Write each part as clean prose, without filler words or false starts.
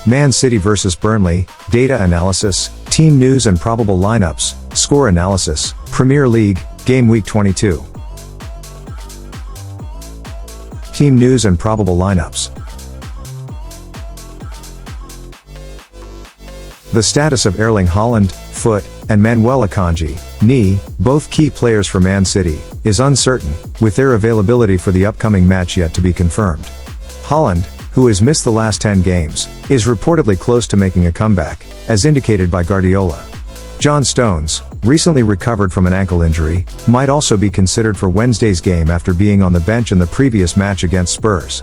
Man City vs Burnley, data analysis, team news and probable lineups, score analysis, Premier League, Gameweek 22. Team news and probable lineups. The status of Erling Haaland, foot, and Manuel Akanji, knee, both key players for Man City, is uncertain, with their availability for the upcoming match yet to be confirmed. Haaland, who has missed the last 10 games, is reportedly close to making a comeback, as indicated by Guardiola. John Stones, recently recovered from an ankle injury, might also be considered for Wednesday's game after being on the bench in the previous match against Spurs.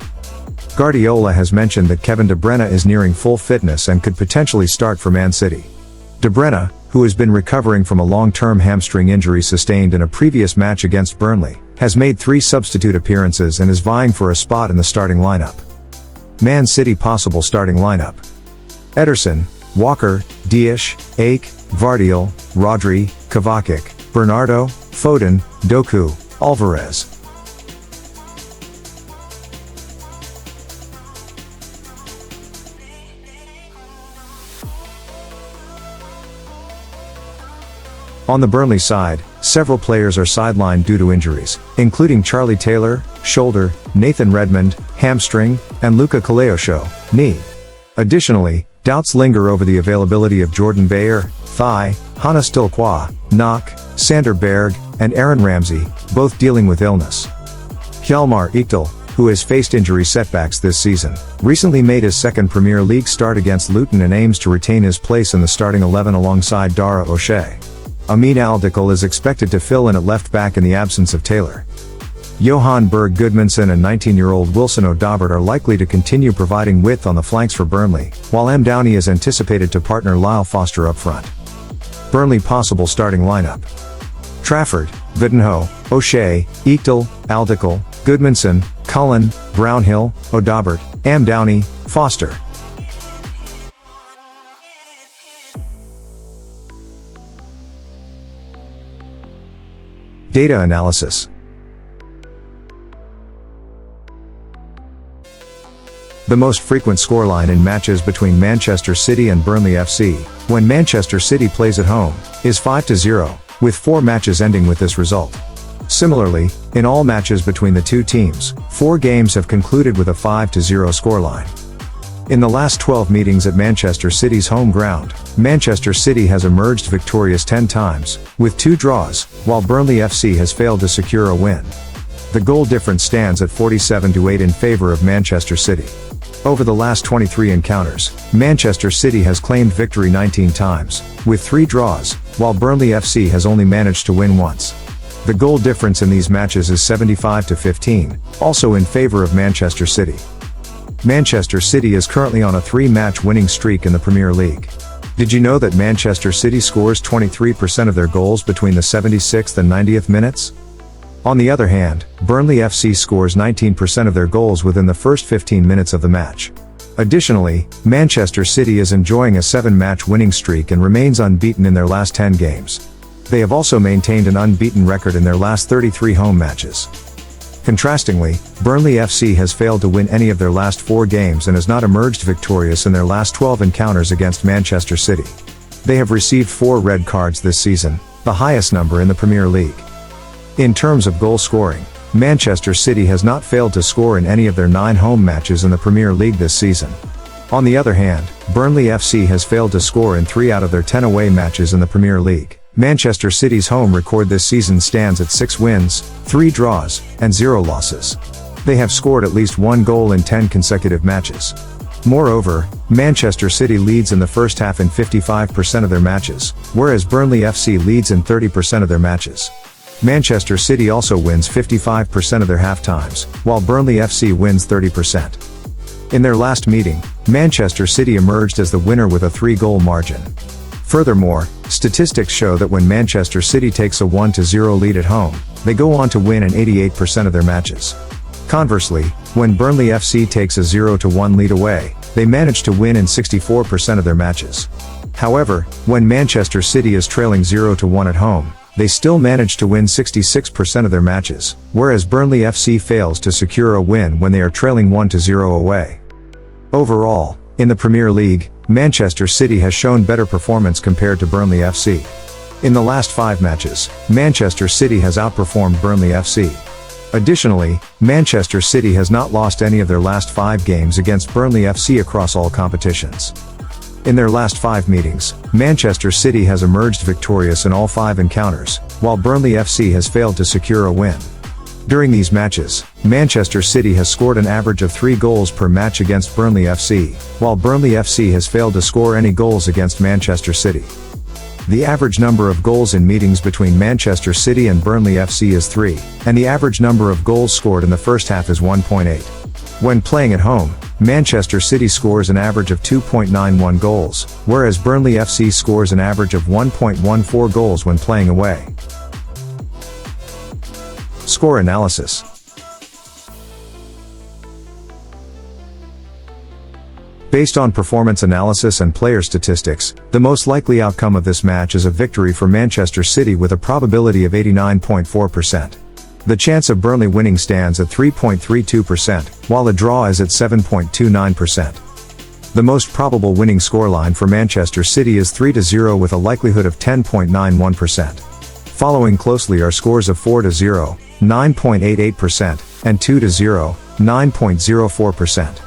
Guardiola has mentioned that Kevin De Bruyne is nearing full fitness and could potentially start for Man City. De Bruyne, who has been recovering from a long-term hamstring injury sustained in a previous match against Burnley, has made 3 substitute appearances and is vying for a spot in the starting lineup. Man City possible starting lineup: Ederson, Walker, Dias, Ake, Vardiol, Rodri, Kovacic, Bernardo, Foden, Doku, Alvarez. On the Burnley side, several players are sidelined due to injuries, including Charlie Taylor, shoulder, Nathan Redmond, hamstring, and Luka Koleosho, knee. Additionally, doubts linger over the availability of Jordan Bayer, thigh, Hannes Tilquois, knock, Sander Berg, and Aaron Ramsey, both dealing with illness. Hjalmar Ekdal, who has faced injury setbacks this season, recently made his second Premier League start against Luton and aims to retain his place in the starting 11 alongside Dara O'Shea. Amin Al-Dikal is expected to fill in at left back in the absence of Taylor. Johan Berg Gudmundsson and 19-year-old Wilson Odobert are likely to continue providing width on the flanks for Burnley, while M. Downey is anticipated to partner Lyle Foster up front. Burnley possible starting lineup: Trafford, Vittenho, O'Shea, Ekdal, Al-Dikal, Gudmundsson, Cullen, Brownhill, Odobert, M. Downey, Foster. Data analysis. The most frequent scoreline in matches between Manchester City and Burnley FC, when Manchester City plays at home, is 5-0, with 4 matches ending with this result. Similarly, in all matches between the two teams, 4 games have concluded with a 5-0 scoreline. In the last 12 meetings at Manchester City's home ground, Manchester City has emerged victorious 10 times, with 2 draws, while Burnley FC has failed to secure a win. The goal difference stands at 47-8 in favor of Manchester City. Over the last 23 encounters, Manchester City has claimed victory 19 times, with 3 draws, while Burnley FC has only managed to win once. The goal difference in these matches is 75-15, also in favor of Manchester City. Manchester City is currently on a 3-match winning streak in the Premier League. Did you know that Manchester City scores 23% of their goals between the 76th and 90th minutes? On the other hand, Burnley FC scores 19% of their goals within the first 15 minutes of the match. Additionally, Manchester City is enjoying a 7-match winning streak and remains unbeaten in their last 10 games. They have also maintained an unbeaten record in their last 33 home matches. Contrastingly, Burnley FC has failed to win any of their last 4 games and has not emerged victorious in their last 12 encounters against Manchester City. They have received 4 red cards this season, the highest number in the Premier League. In terms of goal scoring, Manchester City has not failed to score in any of their 9 home matches in the Premier League this season. On the other hand, Burnley FC has failed to score in 3 out of their 10 away matches in the Premier League. Manchester City's home record this season stands at 6 wins, 3 draws, and 0 losses. They have scored at least 1 goal in 10 consecutive matches. Moreover, Manchester City leads in the first half in 55% of their matches, whereas Burnley FC leads in 30% of their matches. Manchester City also wins 55% of their half times, while Burnley FC wins 30%. In their last meeting, Manchester City emerged as the winner with a 3-goal margin. Furthermore, statistics show that when Manchester City takes a 1-0 lead at home, they go on to win in 88% of their matches. Conversely, when Burnley FC takes a 0-1 lead away, they manage to win in 64% of their matches. However, when Manchester City is trailing 0-1 at home, they still manage to win 66% of their matches, whereas Burnley FC fails to secure a win when they are trailing 1-0 away. Overall, In the Premier League, Manchester City has shown better performance compared to Burnley FC. In the last 5 matches, Manchester City has outperformed Burnley FC. Additionally, Manchester City has not lost any of their last 5 games against Burnley FC across all competitions. In their last 5 meetings, Manchester City has emerged victorious in all 5 encounters, while Burnley FC has failed to secure a win. During these matches, Manchester City has scored an average of 3 goals per match against Burnley FC, while Burnley FC has failed to score any goals against Manchester City. The average number of goals in meetings between Manchester City and Burnley FC is 3, and the average number of goals scored in the first half is 1.8. When playing at home, Manchester City scores an average of 2.91 goals, whereas Burnley FC scores an average of 1.14 goals when playing away. Score analysis. Based on performance analysis and player statistics, the most likely outcome of this match is a victory for Manchester City with a probability of 89.4%. The chance of Burnley winning stands at 3.32%, while a draw is at 7.29%. The most probable winning scoreline for Manchester City is 3-0 with a likelihood of 10.91%. Following closely are scores of 4-0, 9.88%, and 2-0, 9.04%.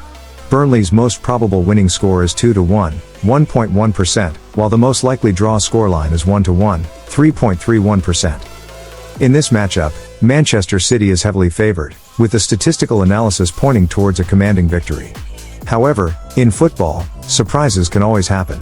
Burnley's most probable winning score is 2-1, 1.1%, while the most likely draw scoreline is 1-1, 3.31%. In this matchup, Manchester City is heavily favored, with the statistical analysis pointing towards a commanding victory. However, in football, surprises can always happen.